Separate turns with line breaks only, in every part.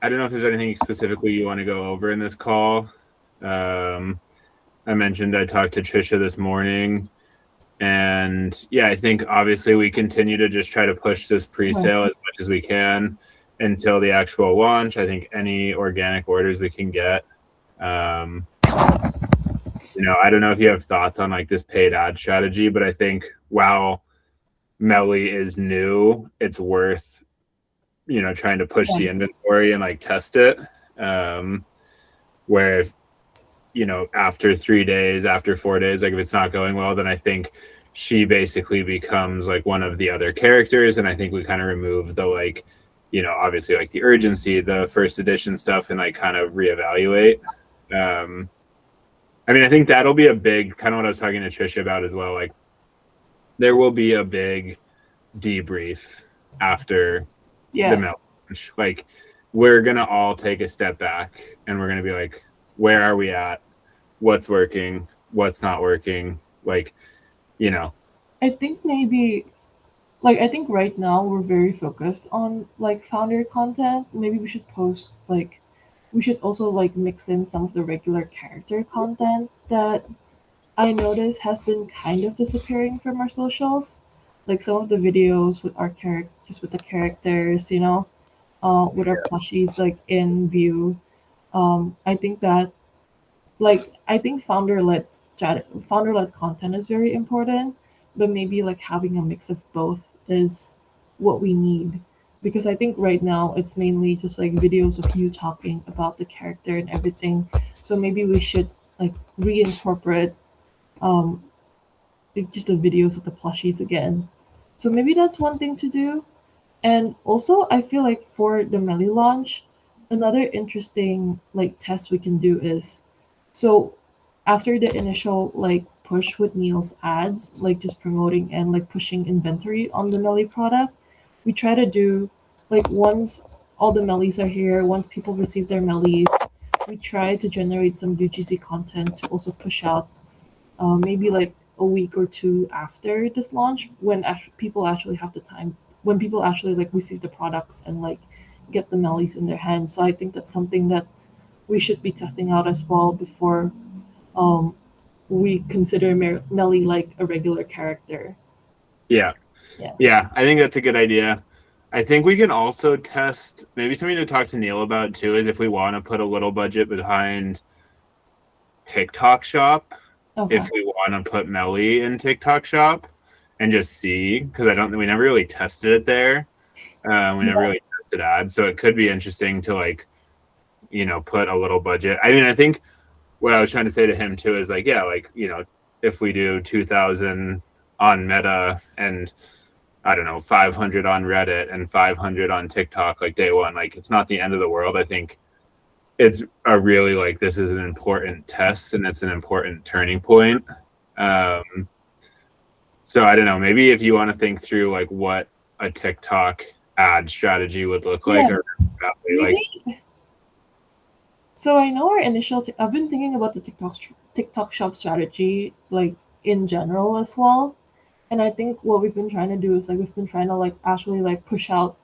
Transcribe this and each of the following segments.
I don't know if there's anything specifically you want to go over in this call. I mentioned I talked to Trisha this morning, and yeah, I think obviously we continue to just try to push this pre-sale as much as we can until the actual launch. I think any organic orders we can get. I don't know if you have thoughts on like this paid ad strategy, but I think while Mellie is new, it's worth trying to push the inventory and like test it. Where if, after 3 days, after 4 days, like if it's not going well, then I think she basically becomes like one of the other characters, and I think we kind of remove the like, obviously like the urgency, the first edition stuff, and like kind of reevaluate. I think that'll be a big kind of what I was talking to Trisha about as well. Like there will be a big debrief after the Mellie launch. Like we're gonna all take a step back and we're gonna be like, where are we at? What's working? What's not working? Like,
I think maybe, like, I think right now we're very focused on like founder content. Maybe we should post like, we should also like mix in some of the regular character content that I notice has been kind of disappearing from our socials. Like some of the videos with our character, just with the characters, with our plushies like in view. I think that I think founder led content is very important, but maybe like having a mix of both is what we need, because I think right now it's mainly just like videos of you talking about the character and everything. So maybe we should like reincorporate um like just the videos of the plushies again. So maybe that's one thing to do. And also, I feel like for the Melly launch, another interesting like test we can do is, so after the initial like push with Neil's ads, like just promoting and like pushing inventory on the Melly product, we try to do like once all the Mellies are here, once people receive their Mellies, we try to generate some UGC content to also push out maybe like a week or two after this launch, when people actually have the time, when people actually like receive the products and like get the Mellies in their hands. So I think that's something that we should be testing out as well before um, we consider Mellie like a regular character.
yeah.
Yeah.
Yeah, I think that's a good idea. I think we can also test maybe something to talk to Neil about too, is if we want to put a little budget behind TikTok Shop,
Okay.
if we want to put Mellie in TikTok Shop and just see, because we never really tested it there. We never really tested ads, so it could be interesting to like, put a little budget. I think what I was trying to say to him too is like, yeah, like, if we do 2,000 on Meta and I don't know, 500 on Reddit and 500 on TikTok, like day one, like it's not the end of the world. I think it's a really like, this is an important test and it's an important turning point. So I don't know, maybe if you want to think through like what a TikTok ad strategy would look like,
Yeah.
or like,
Maybe. So I know our initial. I've been thinking about the TikTok shop strategy, like in general as well. And I think what we've been trying to do is like we've been trying to like actually like push out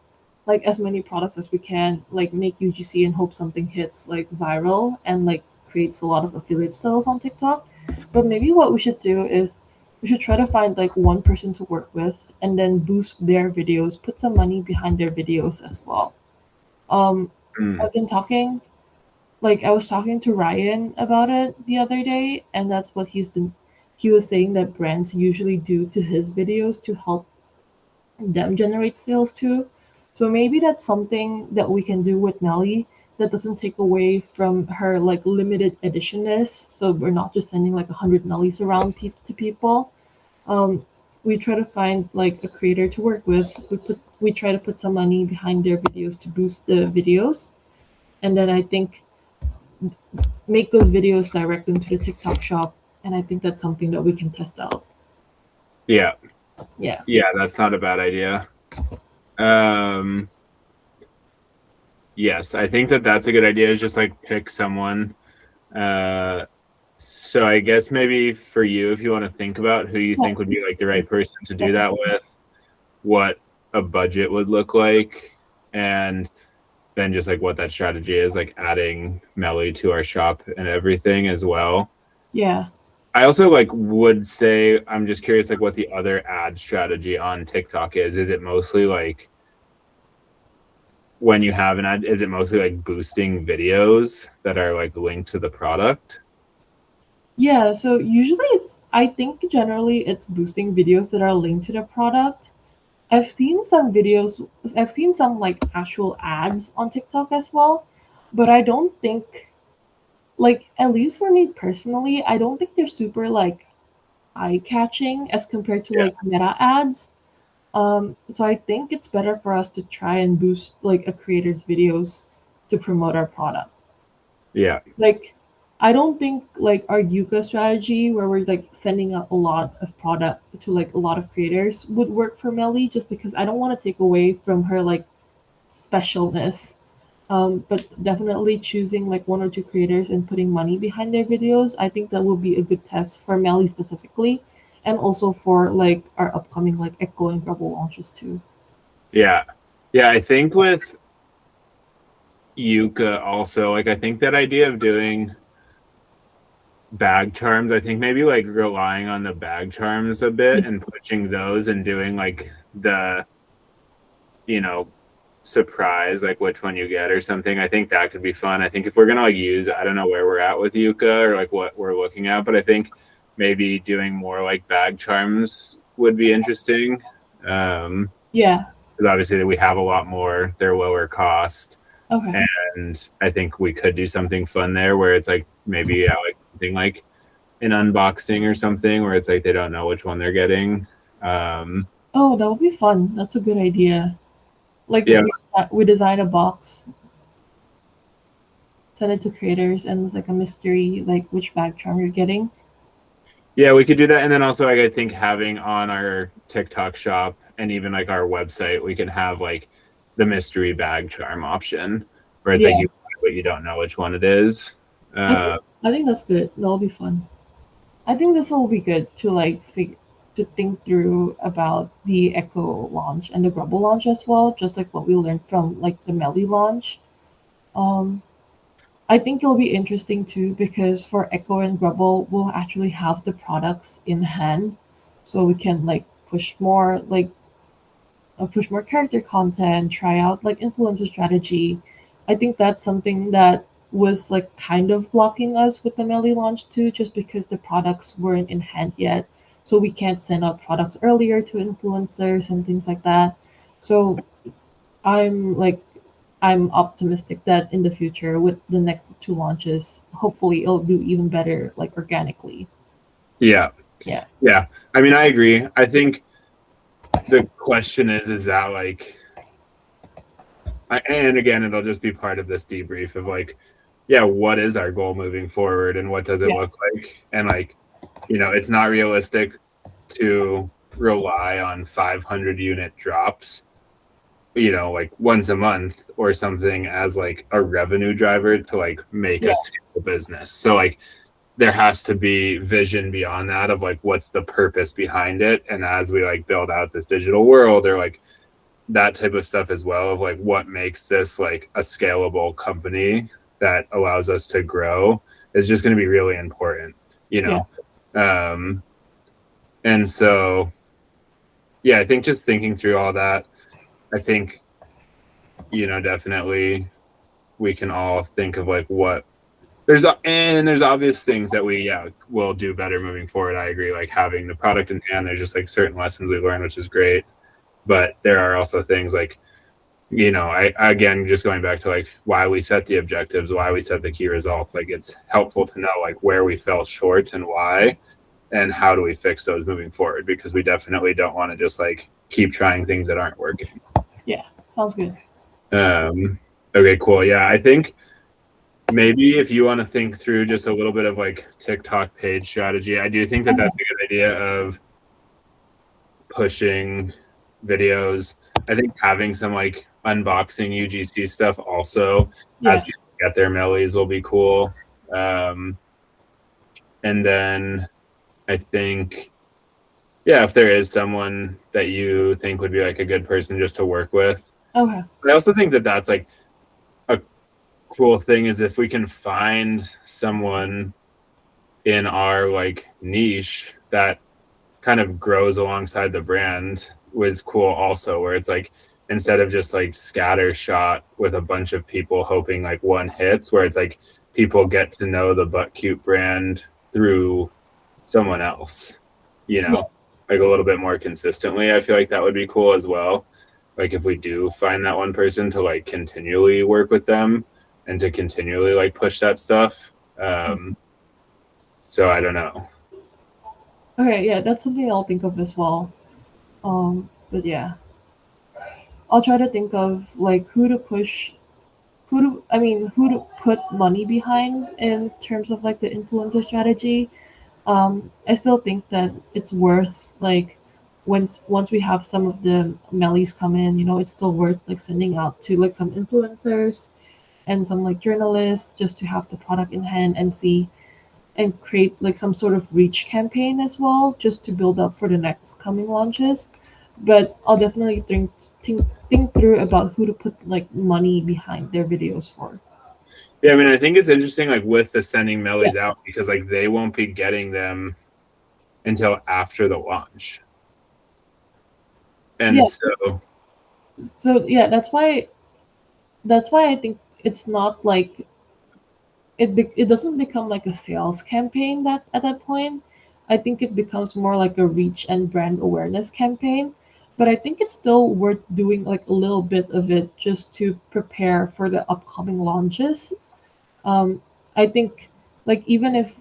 like as many products as we can, like make UGC and hope something hits like viral and like creates a lot of affiliate sales on TikTok. But maybe what we should do is we should try to find like one person to work with and then boost their videos, put some money behind their videos as well. Um, I've been talking like I was talking to Ryan about it the other day, and that's what he was saying that brands usually do to his videos to help them generate sales too. So maybe that's something that we can do with Melly that doesn't take away from her like limited editionness. So we're not just sending like 100 Mellies around to people. Um, we try to find like a creator to work with. We try to put some money behind their videos to boost the videos, and then I think make those videos direct into the TikTok shop. And I think that's something that we can test out.
yeah,
Yeah.
yeah, that's not a bad idea. Yes, I think that's a good idea, is just like pick someone. So I guess maybe for you, if you want to think about who you think would be like the right person to do that with, what a budget would look like, and then just like what that strategy is, like adding Mellie to our shop and everything as well.
Yeah.
I also like would say I'm just curious like what the other ad strategy on TikTok is. Is it mostly like when you have an ad, is it mostly like boosting videos that are like linked to the product?
Yeah, so usually I think generally it's boosting videos that are linked to the product. I've seen some videos, I've seen some like actual ads on TikTok as well, but I don't think, like, at least for me personally, I don't think they're super like eye catching as compared to
Yeah.
like meta ads. So I think it's better for us to try and boost like a creator's videos to promote our product.
Yeah.
Like, I don't think like our Yuka strategy where we're like sending out a lot of product to like a lot of creators would work for Melly, just because I don't want to take away from her like specialness. But definitely choosing like one or two creators and putting money behind their videos, I think that will be a good test for Melly specifically, and also for like our upcoming like Echo and Rebel launches too.
Yeah. Yeah. I think with Yuka also, like I think that idea of doing bag charms, I think maybe like relying on the bag charms a bit and pushing those and doing like the, you know, surprise, like which one you get or something. I think that could be fun. I think if we're gonna like use, I don't know where we're at with Yuka or like what we're looking at, but I think maybe doing more like bag charms would be interesting.
Yeah.
Because obviously we have a lot more, they're lower cost.
Okay.
And I think we could do something fun there where it's like maybe yeah, like something like an unboxing or something where it's like they don't know which one they're getting.
Oh, that would be fun. That's a good idea. Like
Yeah,
we design a box, send it to creators, and it's like a mystery, like which bag charm you're getting.
yeah, we could do that. And then also like I think having on our TikTok shop and even like our website, we can have like the mystery bag charm option where it's like
Yeah,
you but you don't know which one it is.
I think
Uh,
I think that's good. That'll be fun. I think this will be good to like to think through about the Echo launch and the Grubble launch as well, just like what we learned from like the Melly launch. Um, I think it'll be interesting too because for Echo and Grubble, we'll actually have the products in hand, so we can like push more character content, try out like influencer strategy. I think that's something that was like kind of blocking us with the Melly launch too, just because the products weren't in hand yet. So we can't send out products earlier to influencers and things like that. So I'm like I'm optimistic that in the future with the next two launches, hopefully it'll do even better like organically.
yeah.
Yeah.
Yeah. I mean, I agree. I think the question is that like and again it'll just be part of this debrief of like yeah what is our goal moving forward and what does it
Yeah.
look like and like you know it's not realistic to rely on 500 unit drops you know like once a month or something as like a revenue driver to like make
Yeah.
a scale business so like there has to be vision beyond that of like what's the purpose behind it and as we like build out this digital world or like that type of stuff as well of like what makes this like a scalable company that allows us to grow is just going to be really important you
Yeah.
know and so yeah I think just thinking through all that I think you know definitely we can all think of like what there's obvious things that we yeah will do better moving forward I agree like having the product in hand there's just like certain lessons we've learned which is great but there are also things like you know I again just going back to like why we set the objectives why we set the key results like it's helpful to know like where we fell short and why and how do we fix those moving forward because we definitely don't want to just like keep trying things that aren't working.
Yeah. Sounds good.
Okay cool yeah I think maybe if you want to think through just a little bit of like TikTok page strategy I do think that that's a good idea of pushing videos I think having some like unboxing UGC stuff also
Yeah.
as people get their Mellies will be cool. And then I think, yeah, if there is someone that you think would be like a good person just to work with,
Okay.
I also think that that's like cool thing is if we can find someone in our like niche that kind of grows alongside the brand was cool also, where it's like instead of just like scatter shot with a bunch of people hoping like one hits, where it's like people get to know the Butt Cute brand through someone else, like a little bit more consistently. I feel like that would be cool as well. Like if we do find that one person to like continually work with them and to continually like push that stuff. So I don't know.
Okay, yeah, that's something I'll think of as well. But yeah, I'll try to think of like who to put money behind in terms of like the influencer strategy. I still think that it's worth like once we have some of the Mellies come in, it's still worth like sending out to like some influencers and some like journalists just to have the product in hand and see and create like some sort of reach campaign as well, just to build up for the next coming launches. But I'll definitely think through about who to put like money behind their videos for.
Yeah, I mean, I think it's interesting, like with the sending Mellies out, because like they won't be getting them until after the launch, and
so yeah, that's why I think it's not like it doesn't become like a sales campaign that at that point. I think it becomes more like a reach and brand awareness campaign. But I think it's still worth doing like a little bit of it just to prepare for the upcoming launches. I think like even if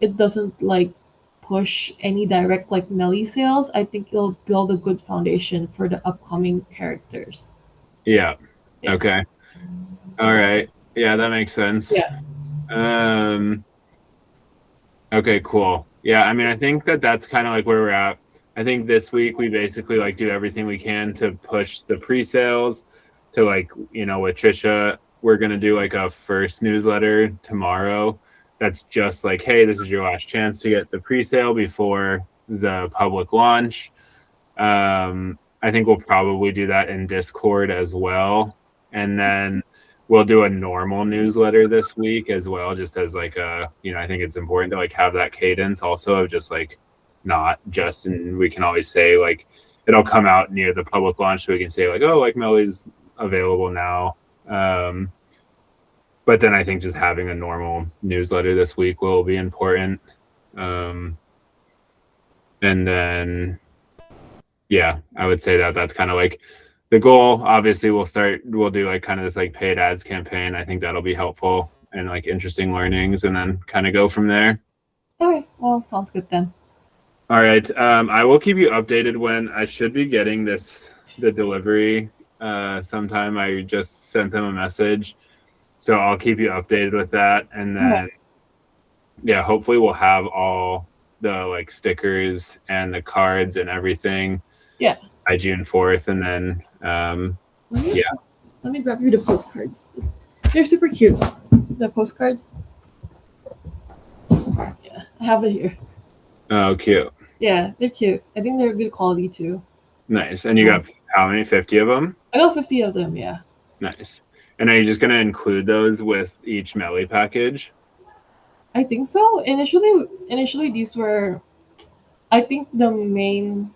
it doesn't like push any direct like Nelly sales, I think it'll build a good foundation for the upcoming characters.
yeah,
Yeah.
okay, all right, yeah, that makes sense.
Yeah.
Okay, cool. Yeah, I mean, I think that's kind of like where we're at. I think this week we basically like do everything we can to push the pre-sales to like, with Trisha, we're going to do like a first newsletter tomorrow. That's just like, hey, this is your last chance to get the pre-sale before the public launch. I think we'll probably do that in Discord as well. And then we'll do a normal newsletter this week as well, just as like I think it's important to like have that cadence also of just like not just, and we can always say like it'll come out near the public launch, so we can say like, oh, like Mellie's available now. But then I think just having a normal newsletter this week will be important. And then yeah, I would say that's kind of like the goal. Obviously we'll do like kind of this like paid ads campaign. I think that'll be helpful and like interesting learnings, and then kind of go from there.
Okay, well, sounds good then.
All right. I will keep you updated when I should be getting the delivery sometime. I just sent them a message, so I'll keep you updated with that. And then yeah, hopefully we'll have all the like stickers and the cards and everything by June 4th. And then
let me grab you the postcards. They're super cute, the postcards. Yeah, I have it here.
Oh, cute.
Yeah, they're cute. I think they're good quality too.
Nice. And you got how many? 50 of them?
I got 50 of them, yeah.
Nice. And are you just going to include those with each Mellie package?
I think so. Initially these were, I think the main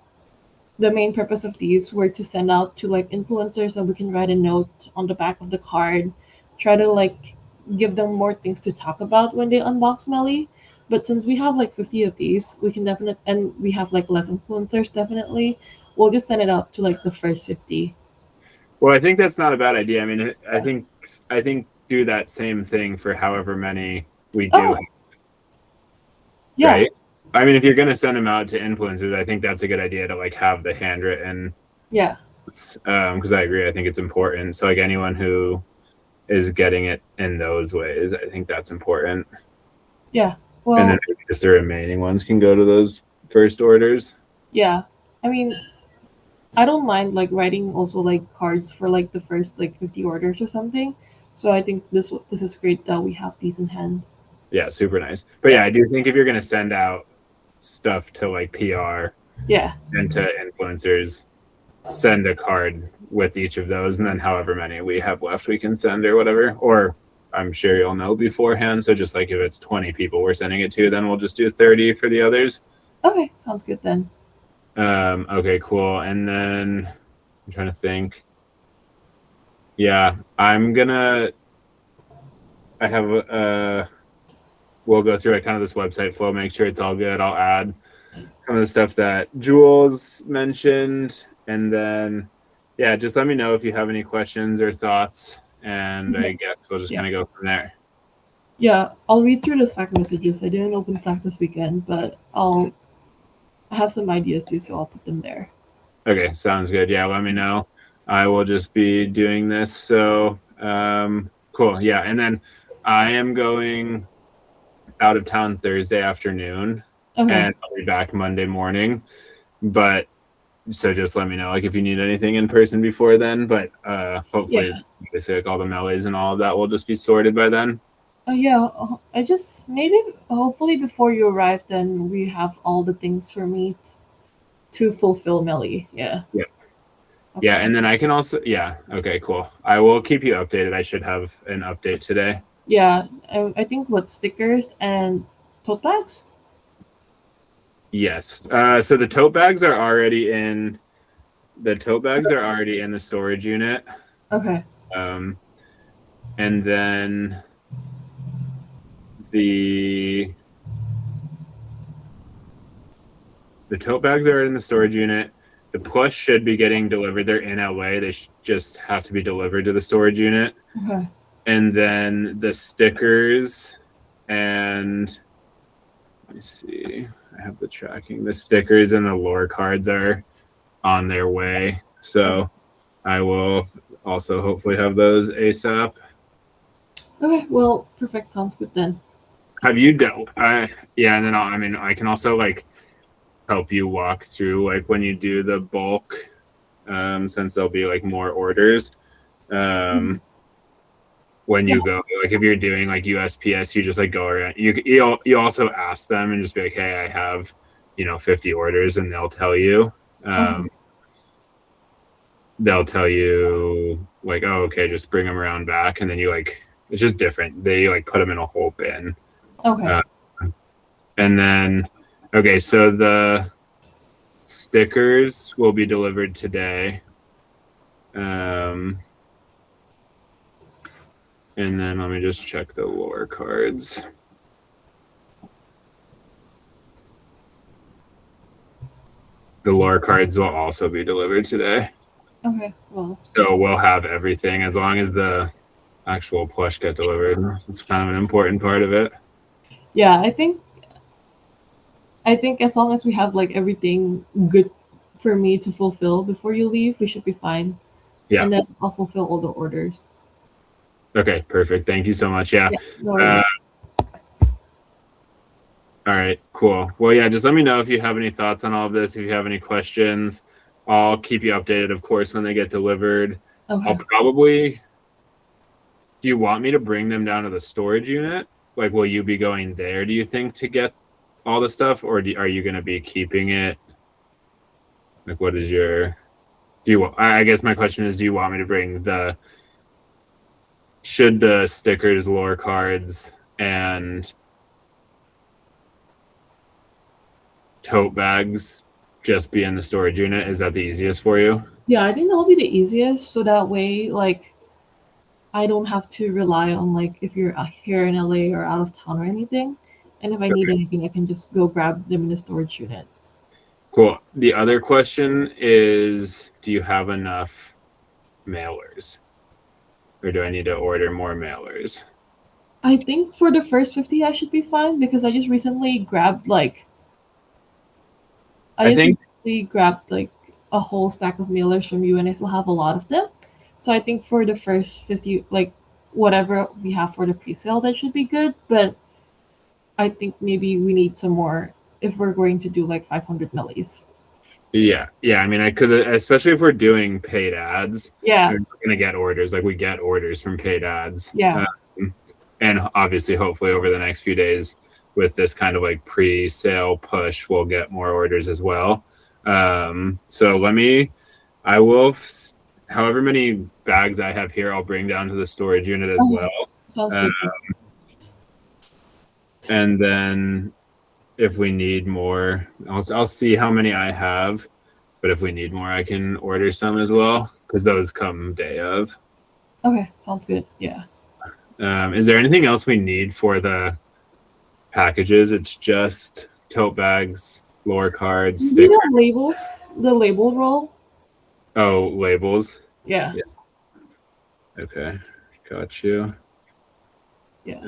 purpose of these were to send out to like influencers, so we can write a note on the back of the card, try to like give them more things to talk about when they unbox Mellie. But since we have like 50 of these, we can definitely, and we have like less influencers, definitely, we'll just send it out to like the first 50.
Well, I think that's not a bad idea. I mean, I think do that same thing for however many we do.
Yeah.
Right? I mean, if you're going to send them out to influencers, I think that's a good idea to like have the handwritten.
Yeah.
Because I agree. I think it's important. So like anyone who is getting it in those ways, I think that's important.
Yeah. Well,
and then maybe just the remaining ones can go to those first orders.
Yeah. I mean, I don't mind like writing also like cards for like the first like 50 orders or something. So I think this is great that we have these in hand.
Yeah, super nice. But yeah, I do think if you're going to send out stuff to like PR and to influencers, send a card with each of those, and then however many we have left we can send or whatever, or I'm sure you'll know beforehand. So just like if it's 20 people we're sending it to, then we'll just do 30 for the others.
Okay, sounds good then.
Okay, cool. And then I'm trying to think. Yeah, we'll go through kind of this website flow, make sure it's all good. I'll add some of the stuff that Jules mentioned, and then yeah, just let me know if you have any questions or thoughts, and I guess we'll just kind of go from there.
Yeah, I'll read through the Slack messages. I didn't open Slack this weekend, but I have some ideas too, so I'll put them there.
Okay, sounds good. Yeah, let me know. I will just be doing this. So cool. Yeah, and then I am going out of town Thursday afternoon,
Okay.
and I'll be back Monday morning. But so just let me know like if you need anything in person before then. But hopefully, basically like all the Mellies and all of that will just be sorted by then.
Yeah, I just hopefully before you arrive, then we have all the things for me to fulfill Mellie. Yeah.
Yeah.
Okay.
Yeah, and then I can also okay, cool. I will keep you updated. I should have an update today.
Yeah, I think what stickers and tote bags.
Yes. So the tote bags are already in. The tote bags are already in the storage unit.
Okay.
And then the tote bags are in the storage unit. The plush should be getting delivered. They're in LA. They just have to be delivered to the storage unit.
Okay.
And then the stickers and let me see. I have the tracking. The stickers and the lore cards are on their way. So I will also hopefully have those ASAP.
Okay, well, perfect. Sounds good then.
Have you done? Yeah, and then I can also like help you walk through like when you do the bulk, since there'll be like more orders. When you go, like if you're doing like USPS, you just like go around. You also ask them and just be like, hey, I have 50 orders, and they'll tell you. They'll tell you like, oh, okay, just bring them around back, and then you like it's just different. They like put them in a whole bin.
Okay.
And then okay, so the stickers will be delivered today. And then let me just check the lore cards. The lore cards will also be delivered today.
Okay, well.
So we'll have everything as long as the actual plush get delivered. It's kind of an important part of it.
Yeah, I think as long as we have like everything good for me to fulfill before you leave, we should be fine.
Yeah.
And then I'll fulfill all the orders.
Okay, perfect. Thank you so much. Yeah.
No worries.
All right, cool. Well, yeah, just let me know if you have any thoughts on all of this. If you have any questions, I'll keep you updated, of course, when they get delivered.
Okay.
I'll probably. Do you want me to bring them down to the storage unit? Like, will you be going there, do you think, to get all the stuff? Or are you going to be keeping it? Like, what is your... I guess my question is, do you want me to bring should the stickers, lore cards, and tote bags just be in the storage unit? Is that the easiest for you?
Yeah, I think that'll be the easiest. So that way, like, I don't have to rely on, like, if you're here in LA or out of town or anything. And if I need anything, I can just go grab them in the storage unit.
Cool. The other question is, do you have enough mailers? Or do I need to order more mailers?
I think for the first 50, I should be fine because I just recently grabbed, like, recently grabbed, like, a whole stack of mailers from you, and I still have a lot of them. So I think for the first 50, like, whatever we have for the pre-sale, that should be good. But I think maybe we need some more if we're going to do, like, 500 Mellies.
Yeah. I mean, because especially if we're doing paid ads,
yeah,
we're going to get orders. Like, we get orders from paid ads.
Yeah.
And obviously, hopefully, over the next few days, with this kind of like pre-sale push, we'll get more orders as well. So I will, however many bags I have here, I'll bring down to the storage unit as well.
Sounds good.
And then if we need more, I'll see how many I have. But if we need more, I can order some as well because those come day of.
Okay, sounds good. Yeah.
Is there anything else we need for the packages? It's just tote bags, floor cards,
You
stickers.
know labels, the label roll.
Oh, labels.
Yeah.
Okay, got you.
Yeah.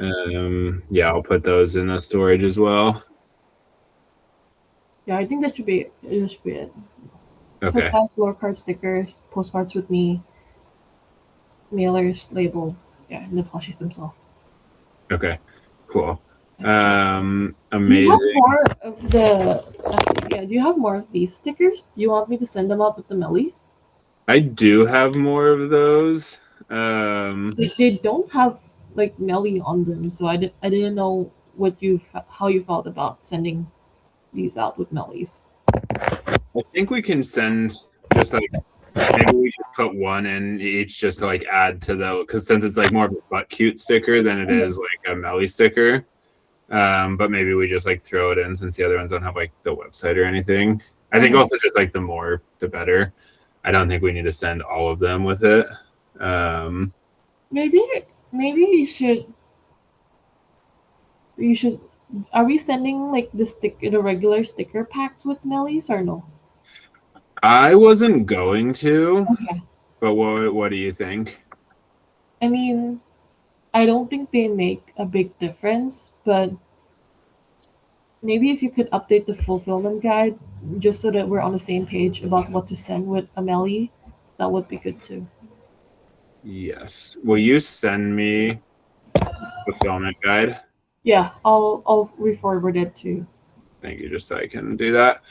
Yeah, I'll put those in the storage as well.
Yeah, I think that should be it. It should be it.
Okay.
Tote bags, floor cards, stickers, postcards with me, mailers, labels. Yeah, and the plushies themselves.
Okay. Cool.
Do you have
Amazing.
more of the? Yeah. Do you have more of these stickers? Do you want me to send them out with the Mellies?
I do have more of those.
They don't have like Mellie on them, so I didn't know how you felt about sending these out with Mellies.
I think we can send just like maybe we should put one in each just to like add to the because since it's like more of a butt cute sticker than it is like a Mellie sticker. But maybe we just like throw it in since the other ones don't have like the website or anything. I think also just like the more the better. I don't think we need to send all of them with it.
Maybe you should. Are we sending like the regular sticker packs with Mellies or no?
I wasn't going to,
Okay.
but what do you think?
I mean, I don't think they make a big difference, but maybe if you could update the fulfillment guide just so that we're on the same page about what to send with Amelie, that would be good too.
Yes. Will you send me the fulfillment guide?
Yeah, I'll re-forward it to.
Thank you, just so I can do that.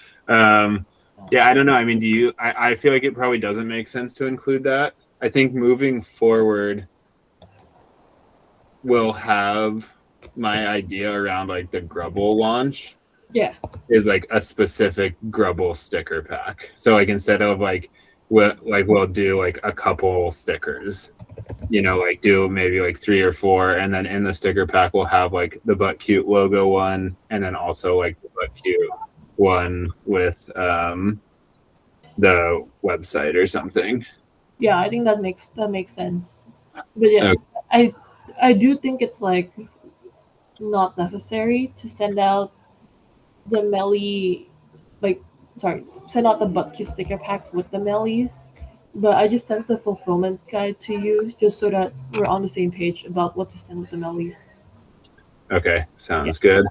Yeah, I don't know. I mean, I feel like it probably doesn't make sense to include that. I think moving forward, we'll have my idea around like the Grubble launch
Yeah.
is like a specific Grubble sticker pack. So like instead of like we'll do like a couple stickers, like do maybe like 3 or 4, and then in the sticker pack we'll have like the butt cute logo one, and then also like the butt cute one with the website or something.
Yeah, I think that makes sense. But yeah,
Okay.
I do think it's like not necessary to send out the Mellie like send out the butt cute sticker packs with the Mellies. But I just sent the fulfillment guide to you just so that we're on the same page about what to send with the Mellies.
Okay, sounds good.